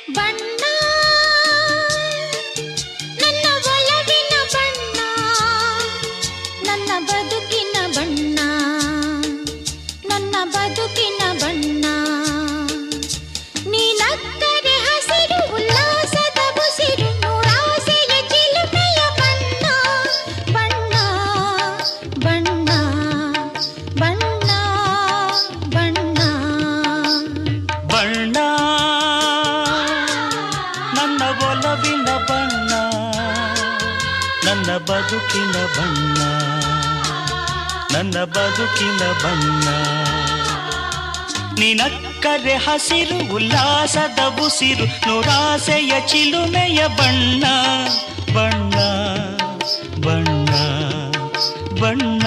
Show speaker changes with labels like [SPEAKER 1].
[SPEAKER 1] ಬಣ್ಣ ನನ್ನ ಒಲವಿನ ಬಣ್ಣ, ನನ್ನ ಬದುಕಿನ ಬಣ್ಣ, ನನ್ನ ಬದುಕಿನ ಬಣ್ಣ. ನೀನಕ್ಕರೆ ಹಸಿರು ಉಲ್ಲಾಸದ ಬುಸಿರು, ನೂರಾಸೆಯ ಚಿಲುಮೆಯ ಬಣ್ಣ. ಬಣ್ಣ ಬಣ್ಣ ಬಣ್ಣ ಬಣ್ಣ
[SPEAKER 2] ಬಣ್ಣ ನನ್ನ ಒಲವಿನ ಬಣ್ಣ, ನನ್ನ ಬದುಕಿನ ಬಣ್ಣ, ನನ್ನ ಬದುಕಿನ ಬಣ್ಣ. ನಿನಕ್ಕರೆ ಹಸಿರು ಉಲ್ಲಾಸದ ಬುಸಿರು, ನೂರಾಸೆಯ ಚಿಲುಮೆಯ ಬಣ್ಣ. ಬಣ್ಣ ಬಣ್ಣ ಬಣ್ಣ